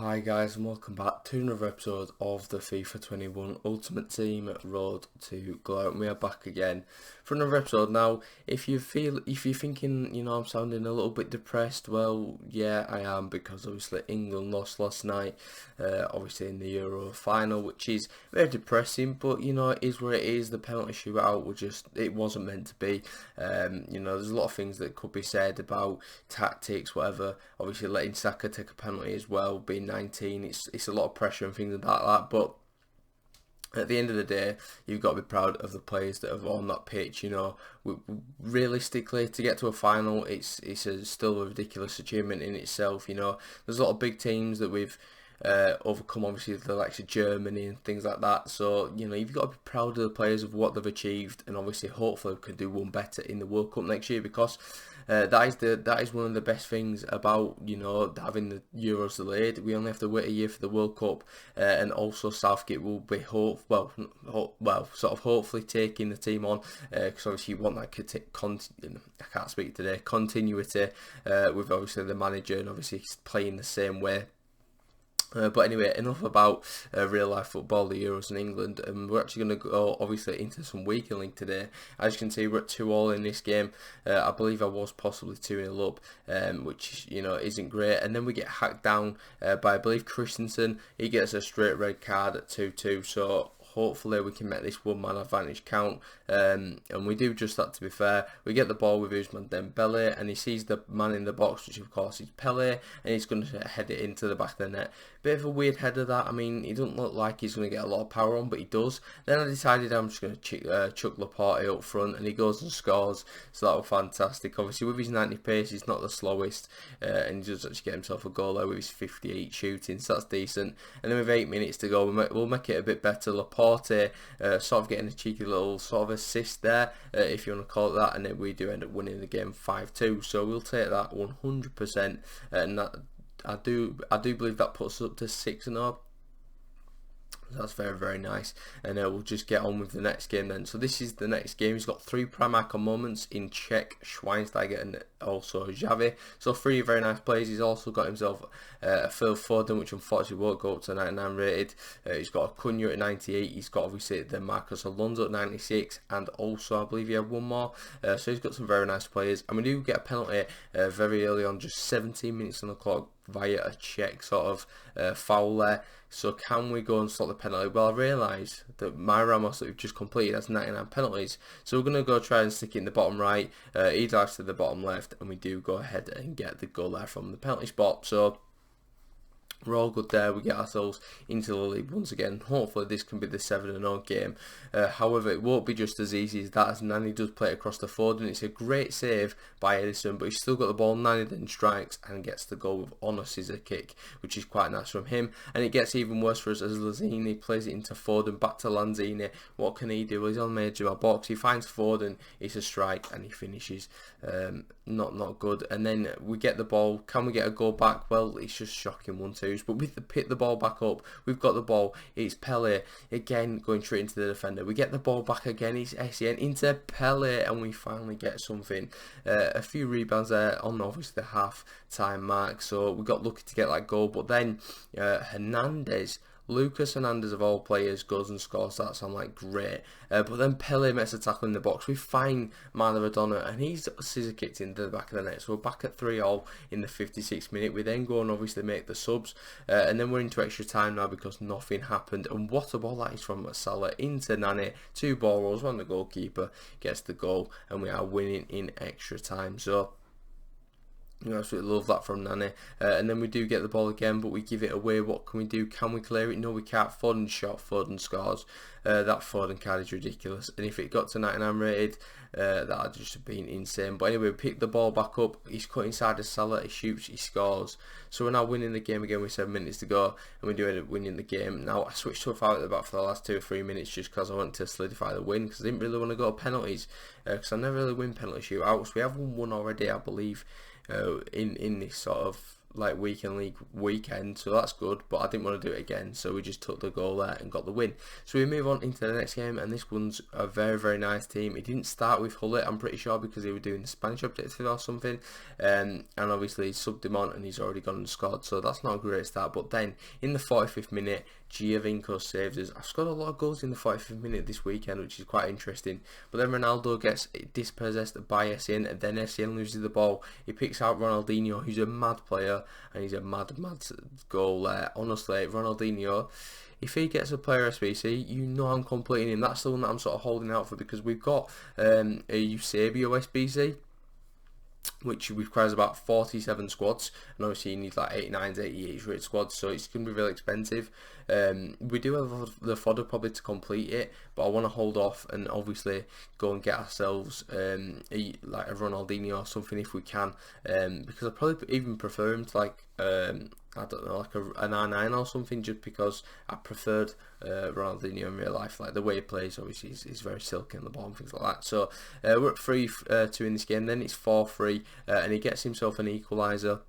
Hi guys and welcome back to another episode of the FIFA 21 Ultimate Team Road to Glow. And we are back again for another episode. Now, if you're thinking, I'm sounding a little bit depressed, well, yeah, I am, because obviously England lost last night, obviously in the Euro final, which is very depressing, but it is what it is. The penalty shootout it wasn't meant to be. There's a lot of things that could be said about tactics, whatever. Obviously letting Saka take a penalty as well, being 19, it's a lot of pressure and things like that, but at the end of the day, you've got to be proud of the players that have on that pitch. Realistically, to get to a final, it's still a ridiculous achievement in itself. There's a lot of big teams that we've overcome, obviously the likes of Germany and things like that. So you've got to be proud of the players of what they've achieved, and obviously hopefully we can do one better in the World Cup next year, because that is one of the best things about having the Euros delayed. We only have to wait a year for the World Cup, and also Southgate will be hopefully taking the team on, because obviously you want that continuity with obviously the manager, and obviously playing the same way. But anyway, enough about real life football, the Euros in England, and we're actually going to go obviously into some weekend league today. As you can see, we're at 2-2 in this game. I believe I was possibly 2-0 up, which isn't great. And then we get hacked down by, I believe, Christensen. He gets a straight red card at 2-2. So hopefully we can make this one-man advantage count, and we do just that, to be fair. We get the ball with Ousmane Dembele, and he sees the man in the box, which of course is Pele, and he's going to head it into the back of the net. Bit of a weird header that. I mean, he doesn't look like he's going to get a lot of power on, but he does. Then I decided I'm just going to chuck Laporte up front, and he goes and scores, so that was fantastic. Obviously with his 90 pace, he's not the slowest, and he does actually get himself a goal there with his 58 shooting, so that's decent. And then with 8 minutes to go, we'll make it a bit better. Laporte sort of getting a cheeky little sort of assist there, if you want to call it that, and then we do end up winning the game 5-2. So we'll take that 100%, and that I do believe that puts us up to 6-0. That's very, very nice, and we'll just get on with the next game then. So this is the next game. He's got 3 prime icon moments in Czech, Schweinsteiger, and also Xavi. So 3 very nice players. He's also got himself a Phil Foden, which unfortunately won't go up to 99 rated. He's got a Cunha at 98. He's got obviously the Marcos Alonso at 96, and also I believe he had one more. So he's got some very nice players, and we do get a penalty very early on, just 17 minutes on the clock, via a Czech sort of foul there. So can we go and slot the penalty? Well, I realise that my Ramos that we've just completed has 99 penalties, so we're going to go try and stick it in the bottom right. He dives to the bottom left, and we do go ahead and get the goal there from the penalty spot. So we're all good there. We get ourselves into the league once again. Hopefully this can be the 7-0 game. However, it won't be just as easy as that, as Nani does play it across the Foden. It's a great save by Edison, but he's still got the ball. Nani then strikes and gets the goal with on a scissor kick, which is quite nice from him. And it gets even worse for us as Lanzini plays it into Foden, back to Lanzini. What can he do? He's on the edge of our box. He finds Foden. It's a strike, and he finishes. Not good. And then we get the ball. Can we get a goal back? Well, it's just shocking 1-2s. But with the ball back up, we've got the ball. It's Pele again going straight into the defender. We get the ball back again. It's Essien into Pele, and we finally get something. A few rebounds there on obviously the half-time mark. So we got lucky to get that goal. But then Lucas Hernandez of all players goes and scores that, so I'm like, great. But then Pele makes a tackle in the box. We find Maradona, and he's scissor kicked into the back of the net. So we're back at 3-3 in the 56th minute. We then go and obviously make the subs, and then we're into extra time now because nothing happened. And what a ball that is from Salah into Nani. 2 ball rolls, one the goalkeeper gets the goal, and we are winning in extra time. So absolutely love that from Nani. And then we do get the ball again, but we give it away. What can we do? Can we clear it? No, we can't. Foden shot, Foden scores. That Foden card is ridiculous, and if it got to 99 rated, that would just have been insane. But anyway, we pick the ball back up. He's cut inside of Salah. He shoots. He scores. So we're now winning the game again with 7 minutes to go, and we do end up winning the game. Now I switched to a foul at the back for the last 2 or 3 minutes just because I want to solidify the win, because I didn't really want to go to penalties, because I never really win penalty shootouts. We have won one already, I believe, in this sort of like weekend league weekend, so that's good, but I didn't want to do it again, so we just took the goal there and got the win. So we move on into the next game, and this one's a very, very nice team. It didn't start with Hullet, I'm pretty sure, because they were doing the Spanish objective or something, and obviously he subbed him on and he's already gone and scored, so that's not a great start. But then in the 45th minute, Giovinco saves us. I've scored a lot of goals in the 45th minute this weekend, which is quite interesting. But then Ronaldo gets dispossessed by Essien, and then Essien loses the ball. He picks out Ronaldinho, who's a mad player, and he's a mad goal there. Honestly, Ronaldinho, if he gets a player SBC, you know I'm completing him. That's the one that I'm sort of holding out for, because we've got a Eusebio SBC, which requires about 47 squads, and obviously you need like 89s, 88 rated squads, so it's going to be really expensive. We do have the fodder probably to complete it, but I want to hold off and obviously go and get ourselves like a Ronaldinho or something if we can, because I probably even prefer him to like I don't know, like an R9 or something, just because I preferred Ronaldinho in real life. Like the way he plays, obviously he's very silky on the ball and things like that. So we're at 3-2 in this game, then it's 4-3, and he gets himself an equaliser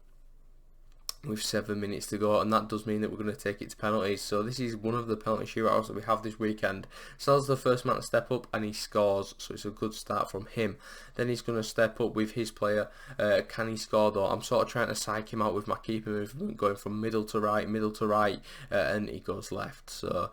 with 7 minutes to go, and that does mean that we're going to take it to penalties. So this is one of the penalty shootouts that we have this weekend. Sal's the first man to step up and he scores, so it's a good start from him. Then he's going to step up with his player. Can he score though? I'm sort of trying to psych him out with my keeper movement, going from middle to right, and he goes left, so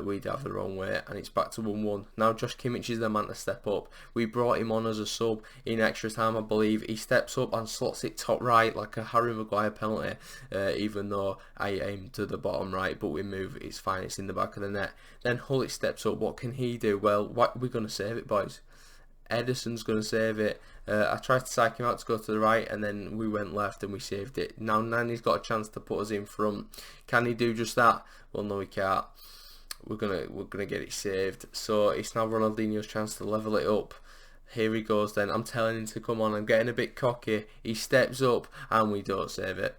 we'd have the wrong way, and it's back to 1-1. Now Josh Kimmich is the man to step up. We brought him on as a sub in extra time, I believe. He steps up and slots it top right like a Harry Maguire penalty. Even though I aim to the bottom right, but we move, it's fine, it's in the back of the net. Then Hullet steps up. What can he do? Well, we're going to save it, boys. Ederson's going to save it. I tried to psych him out to go to the right, and then we went left and we saved it. Now Nani's got a chance to put us in front. Can he do just that? Well, no, he can't. We're gonna get it saved. So it's now Ronaldinho's chance to level it up. Here he goes then. I'm telling him to come on. I'm getting a bit cocky. He steps up and we don't save it.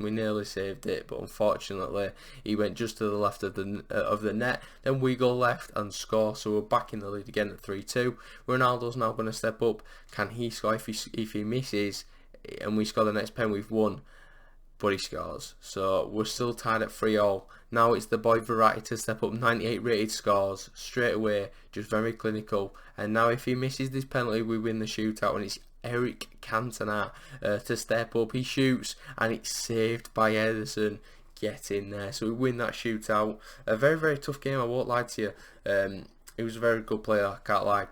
We nearly saved it, but unfortunately he went just to the left of the net. Then we go left and score, so we're back in the lead again at 3-2. Ronaldo's now going to step up. Can he score? If he misses and we score the next pen, we've won. But he scores, so we're still tied at 3-3. Now it's the boy Verratti to step up. 98 rated, scores straight away, just very clinical. And now if he misses this penalty, we win the shootout, and it's Eric Cantona to step up. He shoots and it's saved by Ederson. Get in there, so we win that shootout. A very, very tough game, I won't lie to you. He was a very good player, I can't lie.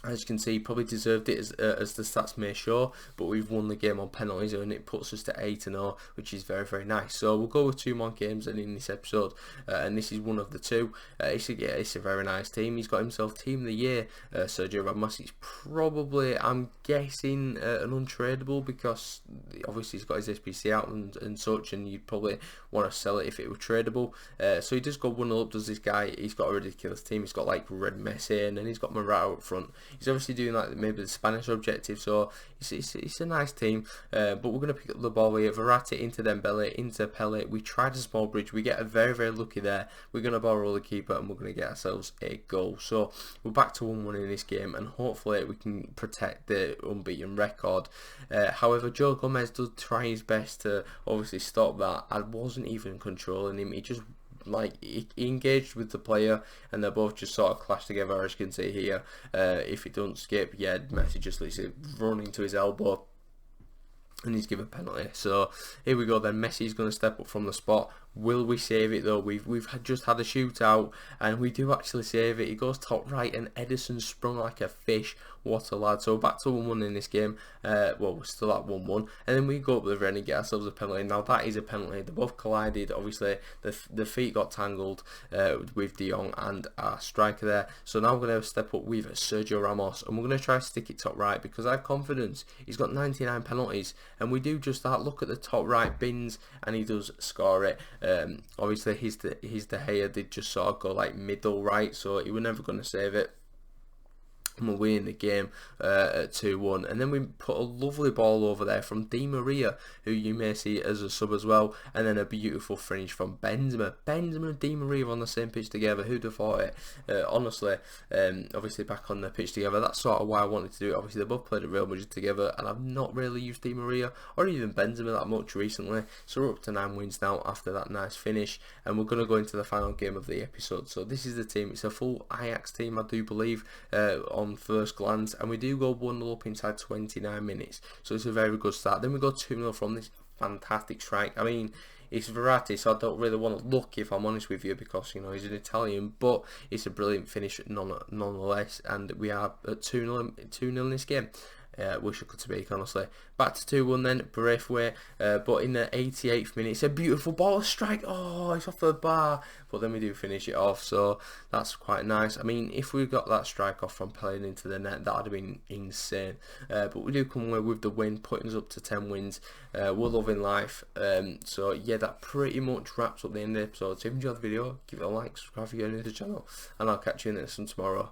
As you can see, he probably deserved it as the stats may show, but we've won the game on penalties and it puts us to 8-0, which is very, very nice. So we'll go with 2 more games in this episode, and this is one of the 2. It's a very nice team. He's got himself Team of the Year. Sergio Ramos is probably, I'm guessing, an untradeable, because obviously he's got his SPC out and such, and you'd probably want to sell it if it were tradable. So he does go 1-0 up, does this guy. He's got a ridiculous team. He's got like Red Messi and then he's got Morata up front. He's obviously doing like maybe the Spanish objective, so it's a nice team. But we're going to pick up the ball here. Verratti into Dembele, into Pele. We tried a small bridge. We get a very, very lucky there. We're going to borrow the keeper and we're going to get ourselves a goal. So we're back to 1-1 in this game, and hopefully we can protect the unbeaten record. However, Joe Gomez does try his best to obviously stop that. I wasn't even controlling him. He just he engaged with the player, and they both just sort of clashed together, as you can see here. If it doesn't skip, yeah, Messi just lets it run into his elbow, and he's given a penalty. So here we go then. Messi's going to step up from the spot. Will we save it though? We've just had a shootout and we do actually save it. He goes top right and Ederson sprung like a fish. What a lad. So back to 1-1 in this game. Well, we're still at 1-1, and then we go up the end and get ourselves a penalty. Now that is a penalty. They both collided. Obviously the feet got tangled with De Jong and our striker there. So now we're going to step up with Sergio Ramos, and we're going to try to stick it top right, because I have confidence. He's got 99 penalties, and we do just that. Look at the top right bins, and he does score it. Obviously his De Gea did just sort of go like middle right, so he was never going to save it. and we're winning the game at 2-1. And then we put a lovely ball over there from Di Maria, who you may see as a sub as well, and then a beautiful finish from Benzema. Benzema and Di Maria on the same pitch together. Who'd have thought it? Honestly, obviously back on the pitch together, that's sort of why I wanted to do it. Obviously they both played at Real Madrid together, and I've not really used Di Maria or even Benzema that much recently, so we're up to 9 wins now after that nice finish, and we're going to go into the final game of the episode. So this is the team. It's a full Ajax team, I do believe, on first glance, and we do go 1-0 up inside 29 minutes, so it's a very good start. Then we go 2-0 from this fantastic strike. I mean, it's Verratti, so I don't really want to look, if I'm honest with you, because, you know, he's an Italian, but it's a brilliant finish nonetheless, and we are at 2-0 in this game. Wish I could speak, honestly. Back to 2-1 then, Braithwaite, but in the 88th minute, it's a beautiful ball strike. Oh, it's off the bar, but then we do finish it off, so that's quite nice. I mean, if we got that strike off from playing into the net, that would have been insane. But we do come away with the win, putting us up to 10 wins. We're loving life. So yeah, that pretty much wraps up the end of the episode. So if you enjoyed the video, give it a like, subscribe if you're new to the channel, and I'll catch you in the next one tomorrow.